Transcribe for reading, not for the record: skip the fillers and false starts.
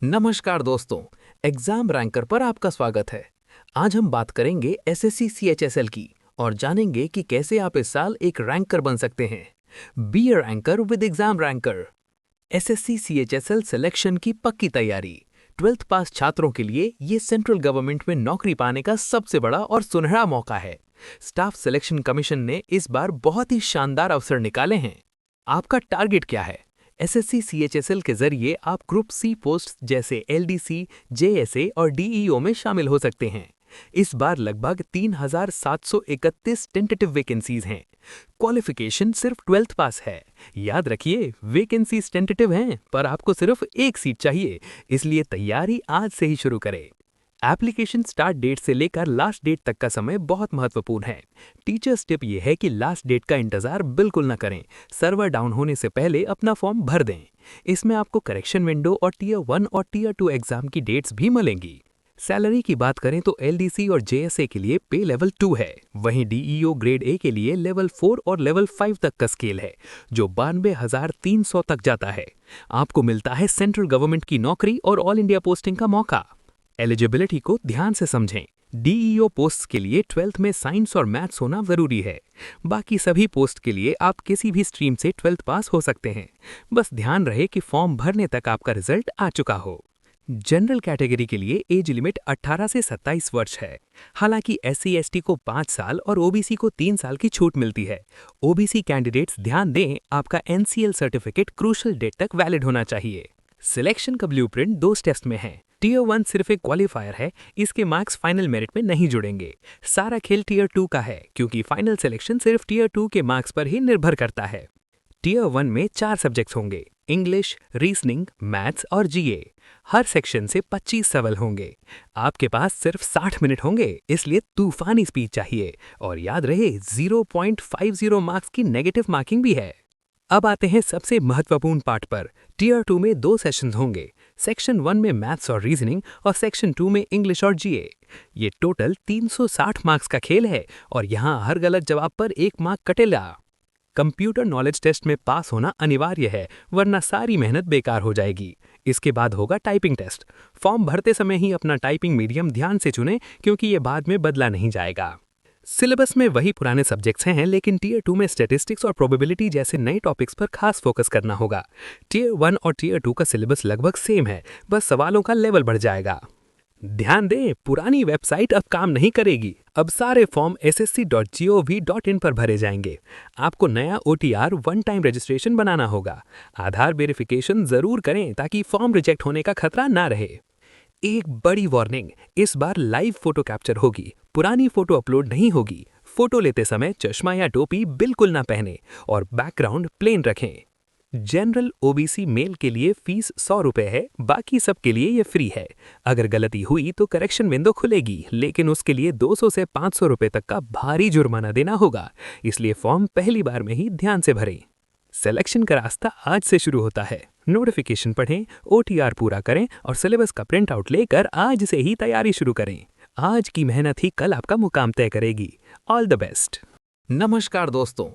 नमस्कार दोस्तों, exam ranker पर आपका स्वागत है। आज हम बात करेंगे एसएससी सीएचएसएल की और जानेंगे कि कैसे आप इस साल एक रैंकर बन सकते हैं। Be a ranker with exam ranker. SSC CHSL selection की पक्की तैयारी। 12th पास छात्रों के लिए ये सेंट्रल गवर्नमेंट में नौकरी पाने का सबसे बड़ा और सुनहरा मौका है। स्टाफ सिलेक्शन कमीशन ने इस बार बहुत ही शानदार अवसर निकाले हैं। आपका टारगेट क्या है? एसएससी सीएचएसएल के जरिए आप ग्रुप सी पोस्ट जैसे एलडीसी, जेएसए और डीईओ में शामिल हो सकते हैं। इस बार लगभग 3,731 टेंटेटिव वैकेंसीज हैं। क्वालिफिकेशन सिर्फ 12th पास है। याद रखिए, वैकेंसीज टेंटेटिव हैं, पर आपको सिर्फ एक सीट चाहिए, इसलिए तैयारी आज से ही शुरू करें। एप्लीकेशन स्टार्ट डेट से लेकर लास्ट डेट तक का समय बहुत महत्वपूर्ण है। टीचर्स टिप ये है कि लास्ट डेट का इंतजार बिल्कुल न करें। सर्वर डाउन होने से पहले अपना फॉर्म भर दें। इसमें आपको करेक्शन विंडो और टीयर 1 और टीयर 2 एग्जाम की डेट्स भी मिलेंगी। सैलरी की बात करें तो एलडीसी और जेएसए के लिए पे लेवल 2 है, वहीं डीईओ ग्रेड ए के लिए लेवल 4 और लेवल 5 तक का स्केल है, जो 92,300 तक जाता है। आपको मिलता है सेंट्रल गवर्नमेंट की नौकरी और ऑल इंडिया पोस्टिंग का मौका। एलिजिबिलिटी को ध्यान से समझें। डीईओ पोस्ट के लिए 12th में साइंस और मैथ्स होना जरूरी है। बाकी सभी पोस्ट के लिए आप किसी भी स्ट्रीम से 12th पास हो सकते हैं। बस ध्यान रहे कि फॉर्म भरने तक आपका रिजल्ट आ चुका हो। जनरल कैटेगरी के लिए एज लिमिट 18 से 27 वर्ष है। हालांकि एससी एसटी को 5 साल और ओबीसी को 3 साल की छूट मिलती है। ओबीसी कैंडिडेट्स ध्यान दें, आपका एनसीएल सर्टिफिकेट क्रूशल डेट तक वैलिड होना चाहिए। सिलेक्शन का ब्लूप्रिंट 2 स्टेप्स में है। टीयर 1 सिर्फ एक क्वालिफायर है, इसके मार्क्स फाइनल मेरिट में नहीं जुड़ेंगे। सारा खेल टीयर 2 का है, क्योंकि फाइनल सिलेक्शन सिर्फ टीयर 2 के मार्क्स पर ही निर्भर करता है। टीयर 1 में 4 सब्जेक्ट्स होंगे: इंग्लिश, रीजनिंग, मैथ्स और जीए। हर सेक्शन से 25 सवाल होंगे। आपके पास सिर्फ 60 मिनट होंगे, इसलिए तूफानी स्पीड चाहिए। और याद रहे, 0.50 मार्क्स की नेगेटिव मार्किंग भी है। अब आते हैं सबसे महत्वपूर्ण पार्ट पर। टीयर 2 में 2 सेशंस होंगे। सेक्शन 1 में मैथ्स और रीजनिंग और सेक्शन 2 में इंग्लिश और जीए। ये टोटल 360 मार्क्स का खेल है और यहाँ हर गलत जवाब पर 1 मार्क कटेगा। कंप्यूटर नॉलेज टेस्ट में पास होना अनिवार्य है, वरना सारी मेहनत बेकार हो जाएगी। इसके बाद होगा टाइपिंग टेस्ट। फॉर्म भरते समय ही अपना टाइपिंग मीडियम ध्यान से चुनें, क्योंकि ये बाद में बदला नहीं जाएगा। सिलेबस में वही पुराने सब्जेक्ट्स हैं, लेकिन टीयर 2 में स्टैटिस्टिक्स और प्रोबेबिलिटी जैसे नए टॉपिक्स पर खास फोकस करना होगा। टीयर 1 और टीयर 2 का सिलेबस लगभग सेम है, बस सवालों का लेवल बढ़ जाएगा। ध्यान दें, पुरानी वेबसाइट अब काम नहीं करेगी। अब सारे फॉर्म ssc.gov.in पर भरे जाएंगे। आपको नया OTR 1 टाइम रजिस्ट्रेशन बनाना होगा। आधार वेरिफिकेशन जरूर करें, ताकि फॉर्म रिजेक्ट होने का खतरा ना रहे। एक बड़ी वार्निंग, इस बार लाइव फोटो कैप्चर होगी, पुरानी फोटो अपलोड नहीं होगी। फोटो लेते समय चश्मा या टोपी बिल्कुल ना पहने और बैकग्राउंड प्लेन रखें। जनरल ओबीसी मेल के लिए फीस 100 रुपए है, बाकी सब के लिए ये फ्री है। अगर गलती हुई तो करेक्शन विंडो खुलेगी, लेकिन उसके लिए 200 से 500 रुपए तक का भारी जुर्माना देना होगा, इसलिए फॉर्म पहली बार में ही ध्यान से भरें। सिलेक्शन का रास्ता आज से शुरू होता है। नोटिफिकेशन पढ़ें, OTR पूरा करें और सिलेबस का प्रिंट आउट लेकर आज से ही तैयारी शुरू करें। आज की मेहनत ही कल आपका मुकाम तय करेगी। All the best. नमस्कार दोस्तों,